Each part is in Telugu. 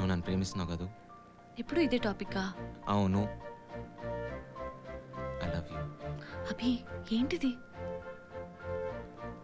నువ్వు నన్ను ప్రేమిస్తున్నావు కదా? ఎప్పుడు ఇదే టాపిక్కా? అవును. I love you. అభి ఏంటిది?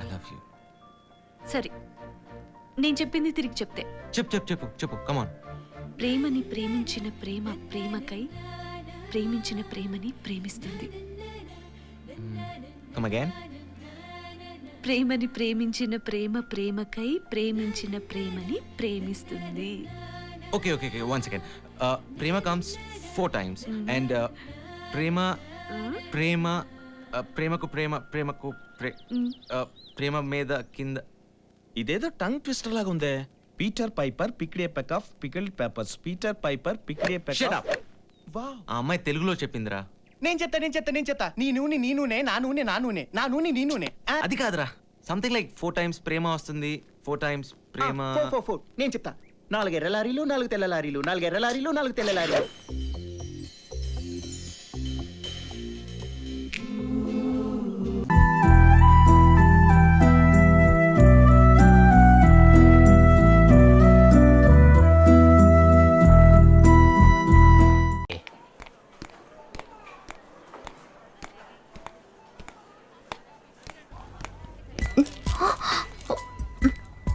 I love you. సరే నేను చెప్పింది తిరిగి చెప్తే. చెప్పు కమాన్. ప్రేమని ప్రేమించిన ప్రేమ ప్రేమకై ప్రేమించిన ప్రేమని ప్రేమిస్తుంది. Come again. ప్రేమని ప్రేమించిన ప్రేమ ప్రేమకై ప్రేమించిన ప్రేమని ప్రేమిస్తుంది. Okay one second. ప్రేమ కమ్స్ 4 times అండ్ ప్రేమకు ప్రేమ మీద కింద. ఇదేదో టంగ్ ట్విస్టర్ లాగా ఉందే. Peter Piper picked a peck of picked peppers. Peter Piper picked a peck Shut of. up. Wow. ఆ అమ్మాయి తెలుగులో చెప్పిందిరా. నేను చెత్త నీ నూనె నీ నూనె నా నూనె నా నూనె నీ నూనె. అది కాదురా, సంథింగ్ లైక్ 4 times ప్రేమ వస్తుంది, 4 times ప్రేమ. ఫోర్ నేను చెప్తా. 4 ఎర్ర లారీలు 4 తెల్ల లారీలు, 4 ఎర్ర లారీలు 4 తెల్ల లారీలు.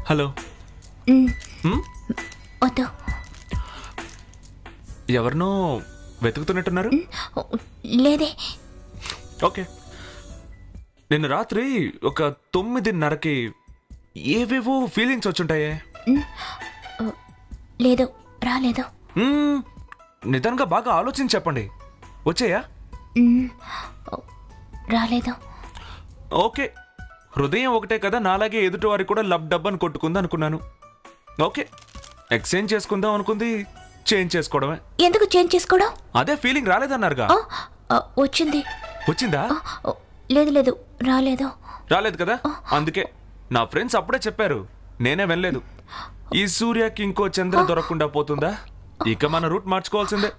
హలో. వద్దు. ఎవరినో వెతుకుతున్నట్టున్నారు? లేదే. ఓకే. నిన్న రాత్రి ఒక 9:30కి ఏవేవో ఫీలింగ్స్ వచ్చుంటాయే. లేదు, రాలేదు. నిదానంగా బాగా ఆలోచించి చెప్పండి. వచ్చాయా? రాలేదు. ఓకే. హృదయం ఒకటే కదా, నాలాగే ఎదుటి వారికి కూడా లబ్ డబ్ అని కొట్టుకుంది అనుకున్నాను. ఓకే, ఎక్స్చేంజ్ చేసుకుందాం అనుకుంది, చేంజ్ చేసుకోవడమే. ఎందుకు చేంజ్ చేసుకోవడం? అదే ఫీలింగ్ రాలేదన్నారుగా. వచ్చింది. వచ్చిందా? లేదు, రాలేదు. రాలేదు కదా, అందుకే నా ఫ్రెండ్స్ అప్పుడే చెప్పారు, నేనే వెళ్ళలేదు. ఈ సూర్యకి ఇంకో చంద్ర దొరకకుండా పోతుందా? ఇక మన రూట్ మార్చుకోవాల్సిందే.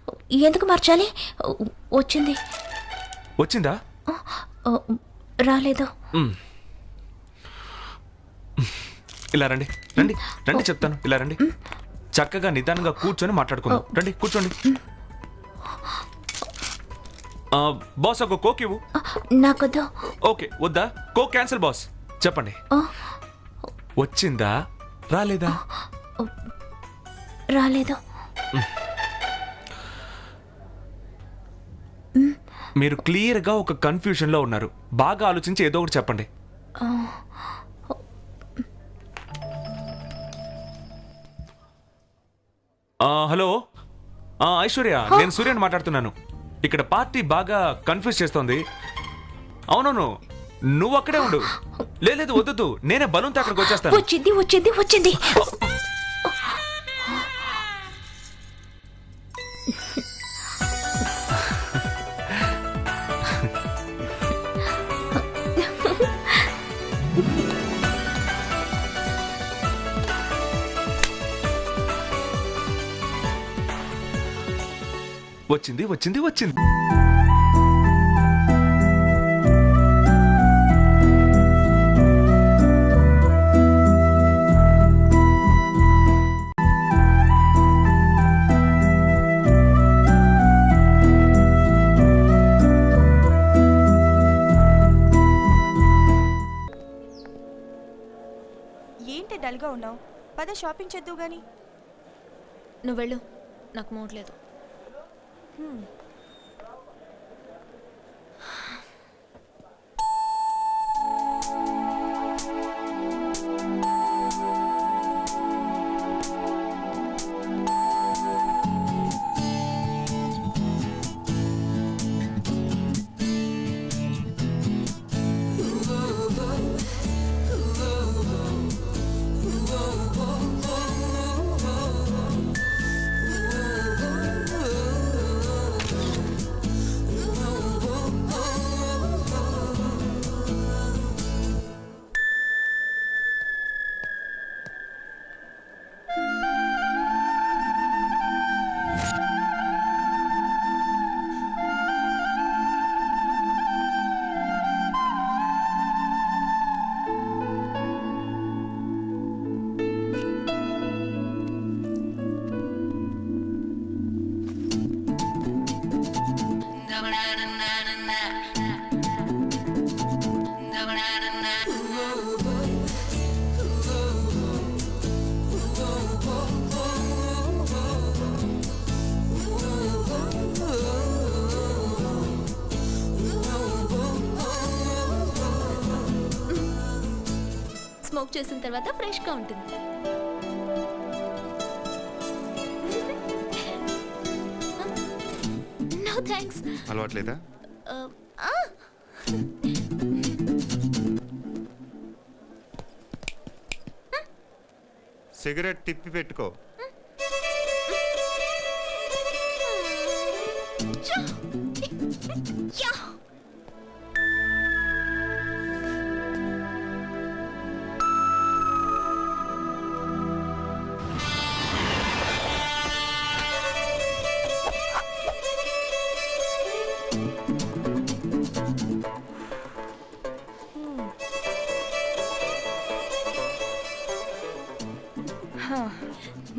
ఎందుకు మార్చాలి? వచ్చింది. వచ్చిందా? రాలేదు. ఇలా రండి రండి రండి, చెప్తాను. ఇలా రండి, చక్కగా నిదానంగా కూర్చొని మాట్లాడుకుందాం. రండి కూర్చోండి. బాస్ ఒక కోక్ ఇవ్వు. నాకొద్దు. ఓకే, వద్దా? Coke cancel boss. చెప్పండి, వచ్చిందా రాలేదా? రాలేదు. మీరు క్లియర్గా ఒక కన్ఫ్యూజన్లో ఉన్నారు. బాగా ఆలోచించి ఏదో ఒకటి చెప్పండి. హలో ఐశ్వర్య, నేను సూర్యని మాట్లాడుతున్నాను. ఇక్కడ పార్టీ బాగా కన్ఫ్యూజ్ చేస్తోంది. అవునవును, నువ్వు అక్కడే ఉండు. లేదు వద్దు, నేనే బలూన్తో అక్కడికి వచ్చేస్తాను. వచ్చింది. వచ్చింది. ఏంటి డల్గా ఉన్నావు? పద షాపింగ్ చేద్దువు గాని. నువ్వు వెళ్ళు, నాకు మూడ్ లేదు. చేసిన తర్వాత ఫ్రెష్గా ఉంటుంది. No thanks. అలవాట్లేదా? సిగరెట్ తిప్పి పెట్టుకో.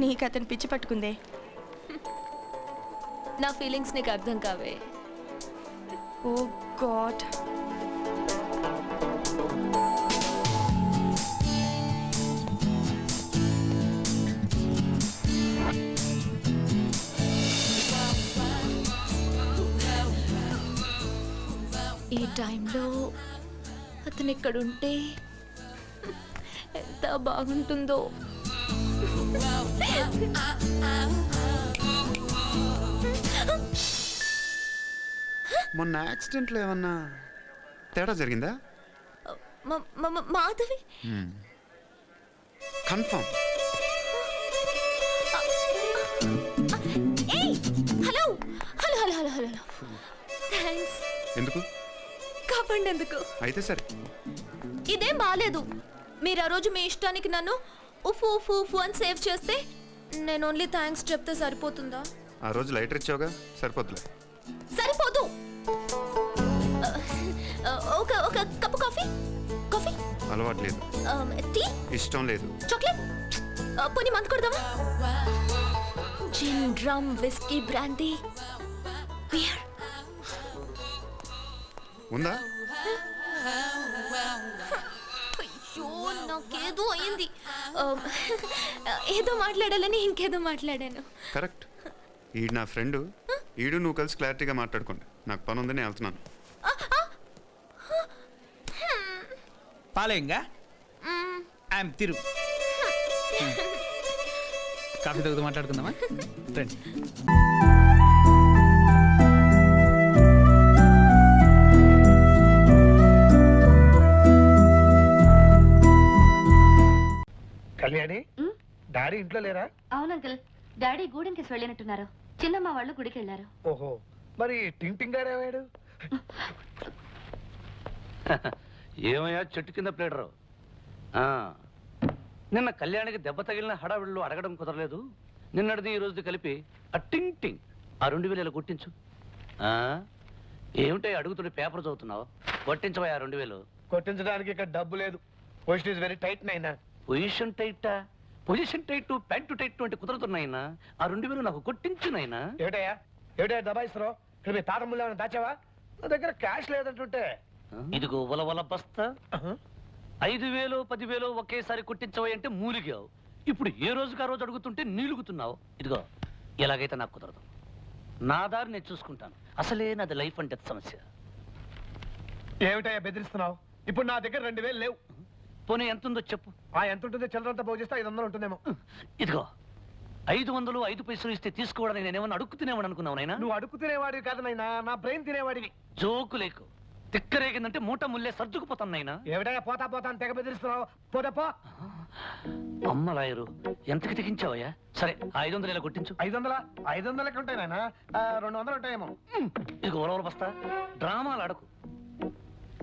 నీకు అతను పిచ్చి పట్టుకుందే. నా ఫీలింగ్స్ నీకు అర్థం కావే. ఓ గాడ్. ఈ టైంలో అతను ఇక్కడుంటే ఎంత బాగుంటుందో. మొన్న యాక్సిడెంట్లో ఏమన్నా తేడా జరిగిందా? Madhavi confirm. Hello hello hello hello hello thanks. ఎందుకు? కాపాడి ఎందుకు? అయితే సరే. ఇదేం బాలేదు. మీరు ఆ రోజు మీ ఇష్టానికి నన్ను ఉఫ్ ఉఫ్ ఉఫ్ అని సేవ్ చేస్తే నేను ఓన్లీ థ్యాంక్స్ చెప్తే సరిపోతుందా? ఆ రోజు లైటర్ ఇచ్చావుగా, సరిపోద్దులే. సరిపోదు. ఒక ఒక కప్ కాఫీ. కాఫీ అలవాట్లేదు. టీ ఇష్టం లేదు. చాక్లెట్ పోనీ మందు కొడదామా? జిన్ రమ్ విస్కీ బ్రాందీ బియర్ ఉందా? అయ్యో నాకేదో అయింది. ఏదో మాట్లాడాలని ఇంకేదో మాట్లాడాను. కరెక్ట్. ఈడు నా ఫ్రెండ్. ఈడు నువ్వు కలిసి క్లారిటీగా మాట్లాడుకోండి. నాకు పని ఉంది, నేను వెళ్తున్నాను. పాలేంగా ఐఎమ్ తిరు. కాఫీ తగ్గుతూ మాట్లాడుకుందామా? రండి. కళ్యాణి, డాడీ ఇంట్లో లేరా? అవును అంకుల్, డాడీ గూడెంకేసి వెళ్ళినట్టున్నారు. చిన్నమ్మ వాళ్ళు గుడికి వెళ్ళారు. ఓహో, మరి టింగ్ టింగ్ గారు ఏవాడు? ఏమయ్యా చెట్టు కింద ప్లేడరు? నిన్న కళ్యాణికి దెబ్బ తగిలిన హడావిడిలో అడగడం కుదరలేదు. నిన్నటిది ఈ రోజుది కలిపి ఆ టింగ్ టింగ్ ఆ 2000 కొట్టించు. ఏమిటో అడుగుతుండే పేపర్ చదువుతున్నావు? కొట్టించవా 2000. కొట్టించడానికి ఇక్కడ డబ్బు లేదు. పొజిషన్ ఇస్ వెరీ టైట్ నైనా. పొజిషన్ టైటా? పొజిషన్ టైట్ ప్యాంటు టైట్ అంటే కుదరతున్నాయినా. ఆ 2000 నాకు కొట్టించునైనా. ఏమిటయ్యా ఏమిటయ్యా దబాయిస్తున్నావు? ఇక్కడ మీ తాతమ్ముళ్ళు ఏమైనా దాచావా? నా దగ్గర క్యాష్ లేదంటుంటే. ఇదిగో వల బస్తా. 5000 10,000 ఒకేసారి కొట్టించవా అంటే మూలిగావు. ఇప్పుడు ఏ రోజుకి ఆ రోజు అడుగుతుంటే నీలుగుతున్నావు. ఇదిగో ఎలాగైతే నాకు కుదరదు. నా దారి నేను చూసుకుంటాను. అసలే నాది లైఫ్ అండ్ డెత్ సమస్య. ఏమిటయ్యా బెదిరిస్తున్నావు? ఇప్పుడు నా దగ్గర 2000 లేవు. పోనీ ఎంత ఉందో చెప్పు. ఎంత ఉంటుందో చిల్లరంతా పోగు చేస్తే 500 ఉంటుందేమో. ఇదిగో 500 5 పైసలు ఇస్తే తీసుకోవడానికి నేనేమన్నా అడుక్కు తినేవాడు అనుకున్నావు నైనా? నువ్వు అడుగు తినేవాడివి కాదు నైనా, నా బ్రెయిన్ తినేవాడివి. జోకు లేకు. తిక్కరేగిందంటే మూట ముల్లే సర్దుకుపోతాను నైనా. ఏమిటయ్యా పోతా పోతా అని తెగ బెదిరిస్తున్నావు? పోతే పో. అమ్మ లాయరు ఎంతకి తెగించావయ్యా? సరే 500 ఇలా కొట్టించు. 500 ఉంటాయి నాయన. 200 ఉంటాయేమో. ఇదిగో వలవల బస్తా. డ్రామాలు అడకు.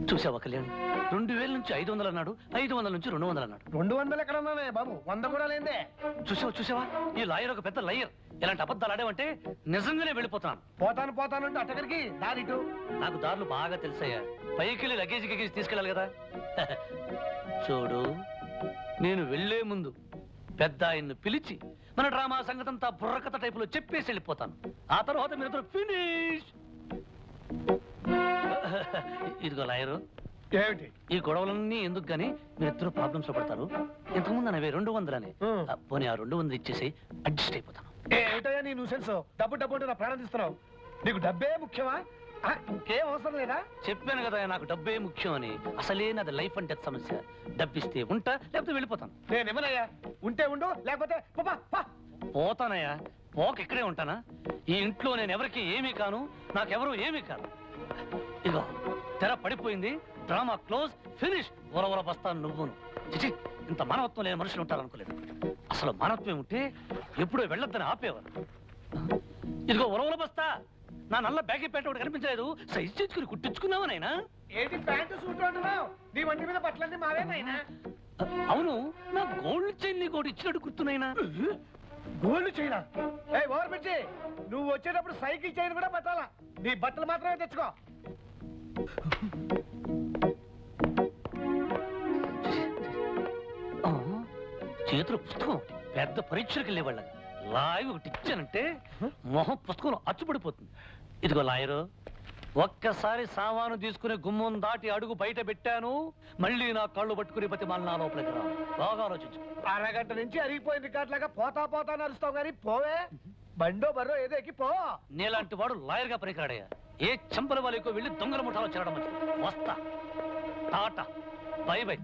చూసావా కళ్యాణ్, 2000 నుంచి 500 అన్నాడు, 500 నుంచి 200 అన్నాడు. 200 ఎక్కడ ఉన్నానే బాబు? 100 కూడా లేదే. చూసావా ఈ లాయర్ ఒక పెద్ద లయర్. ఇలాంటి అబద్ధాలు ఆడేవంటే నిజంగానే వెళ్ళిపోతున్నాను. పోతాను అంటే అటగరికి దారిటు. నాకు దారులు బాగా తెలుసయ్యా. పైకి లగేజ్ గిగేజ్ తీసుకెళ్ళాలి కదా. చూడు, నేను వెళ్లే ముందు పెద్ద ఆయన్ని పిలిచి మన డ్రామా సంగతంతా బుర్రకథ టైపులో చెప్పేసి వెళ్ళిపోతాను. ఆ తర్వాత మీరు ఫినిష్. ఇదిగో లాయరు, ఏమిటి ఈ గొడవలన్నీ ఎందుకు గానీ మీరిద్దరు ప్రాబ్లమ్స్ లో పడతారు. ఇంతకుముందు అనవే 200 అని. పోనీ ఆ 200 ఇచ్చేసి అడ్జస్ట్ అయిపోతాను. ఏమిటయ్యా నీ న్యూసెన్స్? డబ్బు అంటే నా ప్రాణం తీస్తున్నావు. నీకు డబ్బే ముఖ్యమా? ఇంకేం అవసరం లేదా? చెప్పాను కదా నాకు డబ్బే ముఖ్యం అని. అసలే నాది లైఫ్ అండ్ డెత్ సమస్య. డబ్బిస్తే ఉంటా, లేకపోతే వెళ్ళిపోతాను. నేను ఇవ్వనయ్యా. ఉంటే ఉండు, లేకపోతే పో, పో. పోతానయ్యా. పోక ఇక్కడే ఉంటానా? ఈ ఇంట్లో నేను ఎవరికి ఏమీ కాను, నాకెవరు ఏమీ కాను. ఇగో తెర పడిపోయింది, డ్రామా క్లోజ్, ఫినిష్. వరవర బస్తాను నువ్వును. చిచి, ఇంత మానవత్వం లేని మనుషులు ఉంటారనుకోలేదు. అసలు మానవత్వం ఉంటే ఎప్పుడో వెళ్ళొద్దని ఆపేవారు. ఇదిగో వరవల బస్తా, నా నల్ల బ్యాగీ పేట ఒకటి కనిపించలేదు. సైజ్ చేసుకుని కుట్టించుకున్నావా నాయనా? ఏంటి ప్యాంటు సూట్ అంటున్నావు? నీ వంటి మీద బట్టలన్నీ మావేనాయినా? అవును, నా గోల్డ్ చైన్ నీకు ఒకటి ఇచ్చినట్టు గుర్తున్నాయినా? గోల్డ్ చైనా? ఏయ్ ఓవర్ పిచ్చి, నువ్వు వచ్చేటప్పుడు సైకిల్ చైన్ కూడా పట్టాలా? నీ బట్టలు మాత్రమే తెచ్చుకో. చేతులు పుస్తకం, పెద్ద పరీక్షలకు వెళ్ళేవాళ్ళం. లాయర్ ఒకటి ఇచ్చానంటే మొహం పుస్తకంలో అచ్చుపడిపోతుంది. ఇదిగో లాయరు, ఒక్కసారి సామాను తీసుకుని గుమ్మం దాటి అడుగు బయట పెట్టాను, మళ్ళీ నా కళ్ళు పట్టుకుని ప్రతి మళ్ళీ నా లోపలికి రా. బాగా ఆలోచించు. అరగంట నుంచి అరిగిపోయిన రికార్డులాగా పోతా పోతా నడుస్తావు కానీ పోవే. బండో బర్రో ఏదో ఎక్కి పో. నీలాంటి వాడు లాయర్ గా పనికిరాడయ్యా. ఏ చంపల వాళ్ళకో వెళ్ళి దొంగల ముఠాలో చేరడం మంచిది. వస్తా. Tata, bye bye.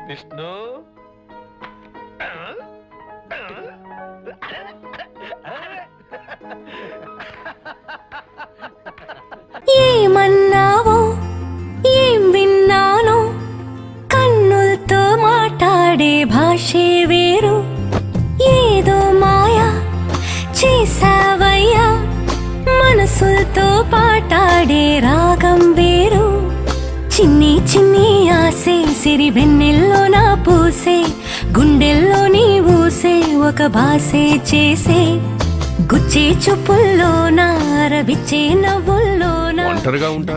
విష్ణు, ఏమన్నావో ఏం విన్నానో, కన్నులతో మాట్లాడే భాషే వేరు. ఏదో మాయా చేసావయ్యా, మనసులతో పాటాడే రాగం వేరు. చిన్ని చిన్ని ఆసే సిరి వెన్నెల్లో నా పూసే, గుండెల్లో నీ ఊసే ఒక భాసే చేసే. గుచ్చే చూపుల్లోనా, రవిచ్చే నవ్వుల్లోనా.